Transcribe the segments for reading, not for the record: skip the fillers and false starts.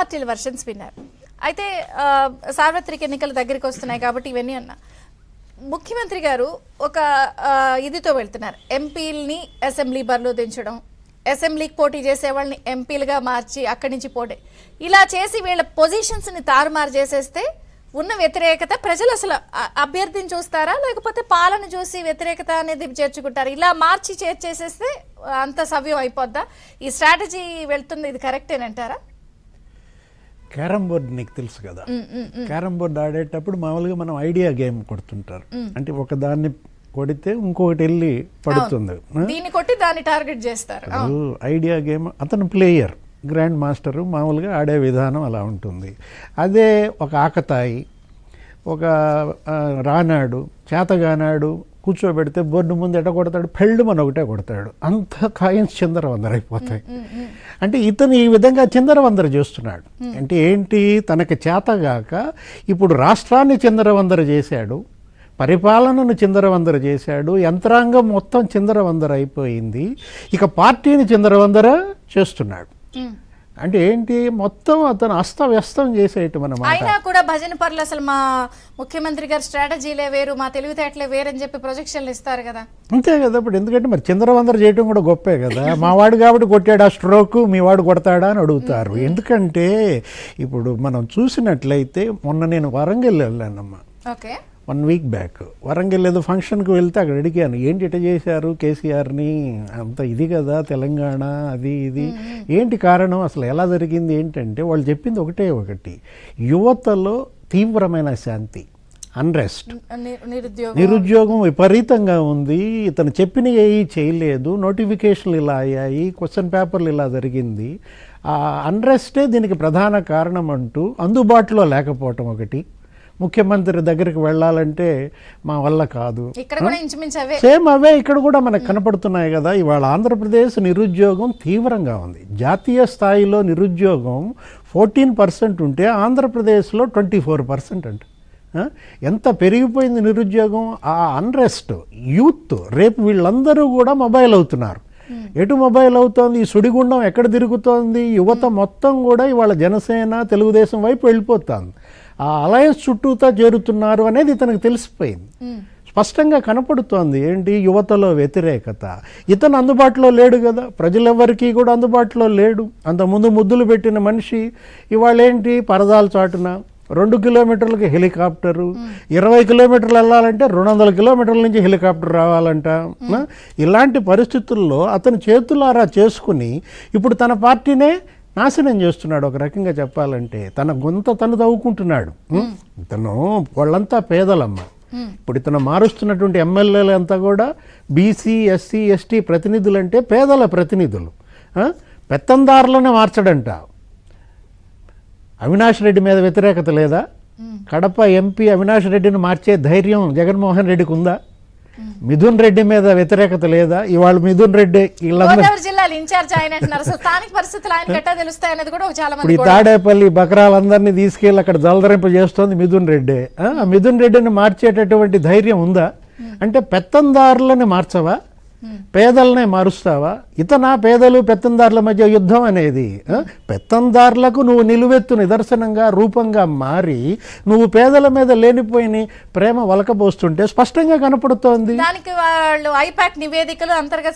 పార్టీల వర్షన్స్ విన్నారు. అయితే సార్వత్రిక ఎన్నికలు దగ్గరికి వస్తున్నాయి కాబట్టి ఇవన్నీ అన్నా ముఖ్యమంత్రి గారు ఒక ఇదితో వెళ్తున్నారు. ఎంపీలని అసెంబ్లీ బరిలో దించడం, అసెంబ్లీకి పోటీ చేసే వాళ్ళని ఎంపీలుగా మార్చి అక్కడి నుంచి పోటీ ఇలా చేసి వీళ్ళ పొజిషన్స్ని తారుమారు చేసేస్తే ఉన్న వ్యతిరేకత ప్రజలు అసలు అభ్యర్థిని చూస్తారా లేకపోతే పాలన చూసి వ్యతిరేకత అనేది చేర్చుకుంటారు? ఇలా మార్చి చేసేస్తే అంత సవ్యం అయిపోద్దా? ఈ స్ట్రాటజీ వెళ్తుంది, ఇది కరెక్టేనంటారా? క్యారమ్ బోర్డు నీకు తెలుసు కదా, క్యారమ్ బోర్డు ఆడేటప్పుడు మామూలుగా మనం ఐడియా గేమ్ కొడుతుంటారు. అంటే ఒక దాన్ని కొడితే ఇంకొకటి వెళ్ళి పడుతుంది, దీన్ని కొట్టి దాన్ని టార్గెట్ చేస్తారు. Idea game. అతను ప్లేయర్, గ్రాండ్ మాస్టరు, మామూలుగా ఆడే విధానం అలా ఉంటుంది. అదే ఒక ఆకతాయి, ఒక రానాడు, చేతగానాడు కూర్చోబెడితే బోర్డు ముందు ఎట కొడతాడు, పెళ్ళు మన ఒకటే కొడతాడు. అంత కాయిన్స్ చిందరవందరైపోతాయి. అంటే ఇతను ఈ విధంగా చిందరవందర చేస్తున్నాడు. అంటే ఏంటి, తనకి చేతగాక ఇప్పుడు రాష్ట్రాన్ని చిందరవందర చేశాడు, పరిపాలనను చిందరవందర చేశాడు, యంత్రాంగం మొత్తం చిందరవందర అయిపోయింది, ఇక పార్టీని చిందరవందర చేస్తున్నాడు. అంటే ఏంటి, మొత్తం అతను అస్తవ్యస్తం చేసేయటం అన్నమాట. అయినా కూడా భజన పరులు అసలు మా ముఖ్యమంత్రి గారి స్ట్రాటజీలే వేరు, మా తెలివితేటలే వేరని చెప్పి ప్రొజెక్షన్లు ఇస్తారు కదా. అంతే కదా. ఇప్పుడు ఎందుకంటే మరి చంద్రవందర చేయటం కూడా గొప్పే కదా. మా వాడు కాబట్టి కొట్టాడు ఆ స్ట్రోక్, మీ వాడు కొడతాడా అని అడుగుతారు. ఎందుకంటే ఇప్పుడు మనం చూసినట్లయితే మొన్న నేను వరంగల్ వెళ్ళానమ్మా, ఓకే, 1 వీక్ బ్యాక్. వరంగల్ ఏదో ఫంక్షన్కి వెళ్తే అక్కడ అడిగాను, ఏంటి ఇట చేశారు కేసీఆర్ని, అంత ఇది కదా తెలంగాణ, అది ఇది ఏంటి కారణం, అసలు ఎలా జరిగింది ఏంటంటే వాళ్ళు చెప్పింది ఒకటి, యువతలో తీవ్రమైన శాంతి, అన్రెస్ట్, నిరుద్యోగం విపరీతంగా ఉంది, ఇతను చెప్పిన ఏవి చేయలేదు, నోటిఫికేషన్లు ఇలా అయ్యాయి, క్వశ్చన్ పేపర్లు ఇలా జరిగింది, ఆ అన్రెస్టే దీనికి ప్రధాన కారణం అంటూ అందుబాటులో లేకపోవటం ఒకటి. ముఖ్యమంత్రి దగ్గరికి వెళ్ళాలంటే మా వల్ల కాదు. సేమ్ అవే ఇక్కడ కూడా మనకు కనపడుతున్నాయి కదా. ఇవాళ ఆంధ్రప్రదేశ్ నిరుద్యోగం తీవ్రంగా ఉంది. జాతీయ స్థాయిలో నిరుద్యోగం 14% ఉంటే ఆంధ్రప్రదేశ్లో 24% అంట. ఎంత పెరిగిపోయింది నిరుద్యోగం. ఆ అన్రెస్ట్, యూత్, రేపు వీళ్ళందరూ కూడా మొబైల్ అవుతున్నారు. ఎటు మొబైల్ అవుతోంది, ఈ సుడిగుండం ఎక్కడ తిరుగుతోంది, యువత మొత్తం కూడా ఇవాళ జనసేన తెలుగుదేశం వైపు వెళ్ళిపోతుంది. ఆ అలయన్స్ చుట్టూతా చేరుతున్నారు అనేది ఇతనికి తెలిసిపోయింది, స్పష్టంగా కనపడుతోంది. ఏంటి, యువతలో వ్యతిరేకత. ఇతను అందుబాటులో లేడు కదా, ప్రజలెవ్వరికీ కూడా అందుబాటులో లేడు. అంతకుముందు ముద్దులు పెట్టిన మనిషి ఇవాళ ఏంటి, పరదాల చాటున 2 కిలోమీటర్లకి హెలికాప్టరు, 20 కిలోమీటర్లు వెళ్ళాలంటే 200 కిలోమీటర్ల నుంచి హెలికాప్టర్ రావాలంట. ఇలాంటి పరిస్థితుల్లో అతను చేతులారా చేసుకుని ఇప్పుడు తన పార్టీనే నాశనం చేస్తున్నాడు. ఒక రకంగా చెప్పాలంటే తన గొంత తను తవ్వుకుంటున్నాడు. ఇతను వాళ్ళంతా పేదలమ్మ. ఇప్పుడు ఇతను మారుస్తున్నటువంటి ఎమ్మెల్యేలు అంతా కూడా బీసీ, ఎస్సీ, ఎస్టీ ప్రతినిధులంటే పేదల ప్రతినిధులు. పెత్తందారులనే మార్చడంట. అవినాష్ రెడ్డి మీద వ్యతిరేకత లేదా? కడప ఎంపీ అవినాష్ రెడ్డిని మార్చే ధైర్యం జగన్మోహన్ రెడ్డికి ఉందా? మిథున్ రెడ్డి మీద వ్యతిరేకత లేదా? ఇవాళ మిథున్ రెడ్డి ఇప్పుడు ఈ తాడేపల్లి బకరాలందరినీ తీసుకెళ్ళి అక్కడ జలధరింప చేస్తోంది మిథున్ రెడ్డి. మిథున్ రెడ్డిని మార్చేటటువంటి ధైర్యం ఉందా? అంటే పెత్తందారులని మార్చవా, పేదలనే మారుస్తావా? పేదలు పెత్తందారుల మధ్య యుద్ధం అనేది. పెత్తందారులకు నువ్వు నిలువెత్తు నిదర్శనంగా రూపంగా మారి నువ్వు పేదల మీద లేనిపోయిన ప్రేమ వలకబోస్తుంటే స్పష్టంగా కనపడుతోంది. దానికి వాళ్ళు ఐపాక్ నివేదికలు, అంతర్గత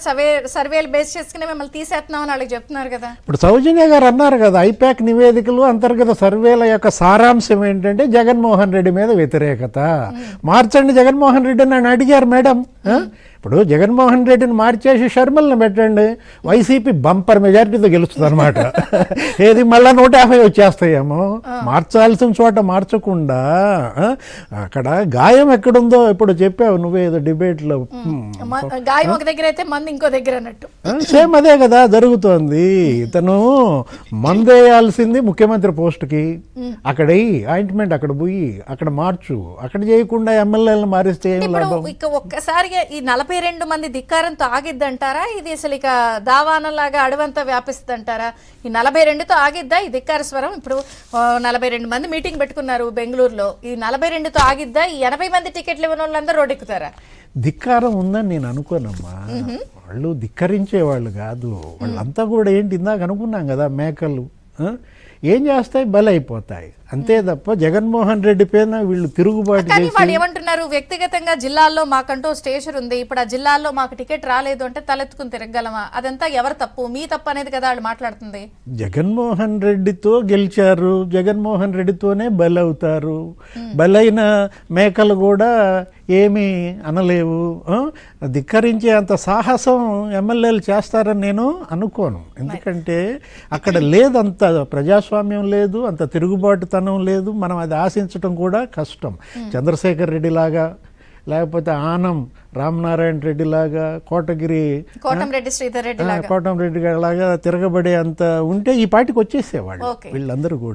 సర్వేలు బేస్ చేసుకుని మిమ్మల్ని తీసేస్తున్నామని వాళ్ళకి చెప్తున్నారు కదా. ఇప్పుడు సౌజన్య గారు అన్నారు కదా, ఐపాక్ నివేదికలు, అంతర్గత సర్వేల యొక్క సారాంశం ఏంటంటే జగన్మోహన్ రెడ్డి మీద వ్యతిరేకత. మార్చండి జగన్మోహన్ రెడ్డిని అని అడిగారు మేడం. ఇప్పుడు జగన్మోహన్ రెడ్డిని మార్చేసి షర్మిలను పెట్టండి, వైసీపీ బంపర్ మెజారిటీతో గెలుస్తుంది అనమాట. ఏది మళ్ళీ 150 వచ్చేస్తాయేమో. మార్చాల్సిన చోట మార్చకుండా అక్కడ గాయం ఎక్కడుందో ఇప్పుడు చెప్పావు నువ్వే ఏదో డిబేట్లో. గాయం ఒక దగ్గర అయితే మంది ఇంకో దగ్గర అన్నట్టు సేమ్ అదే కదా జరుగుతోంది. ఇతను మందేయాల్సింది ముఖ్యమంత్రి పోస్టుకి, అక్కడ ఆయింట్మెంట్ అక్కడ పోయి అక్కడ మార్చు, అక్కడ చేయకుండా ఎమ్మెల్యేలను మారిస్తే ఏం లాభం? ఒక్కసారిగా ఈ 42 మంది ధిక్కారంతో ఆగిద్దంటారా? ఇది అసలు ఇక దావానలాగా అడవంతా వ్యాపిస్తుందంటారా? ఈ 42తో ఆగిద్దా ఈ ధిక్కార స్వరం? ఇప్పుడు 42 మంది మీటింగ్ పెట్టుకున్నారు బెంగళూరులో, ఈ 42తో ఆగిద్దా? ఈ 80 మంది టికెట్లు ఇవ్వని వాళ్ళందరూ రోడ్డెక్కుతారా? ధిక్కారం ఉందని నేను అనుకోనమ్మా. వాళ్ళు ధిక్కరించే వాళ్ళు కాదు, వాళ్ళంతా కూడా ఏంటి ఇందాక అనుకున్నాం కదా, మేకలు. ఏం చేస్తాయి, బలైపోతాయి అంతే తప్ప జగన్మోహన్ రెడ్డి పైన వీళ్ళు తిరుగుబాటు కానీ చేసి వాళ్ళు ఏమంటున్నారు, వ్యక్తిగతంగా జిల్లాల్లో మాకంటూ స్టేషన్ ఉంది, ఇప్పుడు ఆ జిల్లాల్లో మాకు టికెట్ రాలేదు అంటే తలెత్తుకుని తిరగలమా, అదంతా ఎవరు తప్పు, మీ తప్పు అనేది కదా వాళ్ళు మాట్లాడుతుంది. జగన్మోహన్ రెడ్డితో గెలిచారు, జగన్మోహన్ రెడ్డితోనే బలవుతారు. బలైన మేకలు కూడా ఏమీ అనలేవు. ధిక్కరించే అంత సాహసం ఎమ్మెల్యేలు చేస్తారని నేను అనుకోను. ఎందుకంటే అక్కడ లేదు, అంత ప్రజాస్వామ్యం లేదు, అంత తిరుగుబాటుతనం లేదు. మనం అది ఆశించటం కూడా కష్టం. చంద్రశేఖర్ రెడ్డి లాగా, లేకపోతే ఆనం రామనారాయణ రెడ్డి లాగా, కోటంరెడ్డి శ్రీధర్ రెడ్డి లాగా, కోటంరెడ్డి లాగా తిరగబడే అంత ఉంటే ఈ పార్టీకి వచ్చేసేవాళ్ళు Okay. వీళ్ళందరూ కూడా.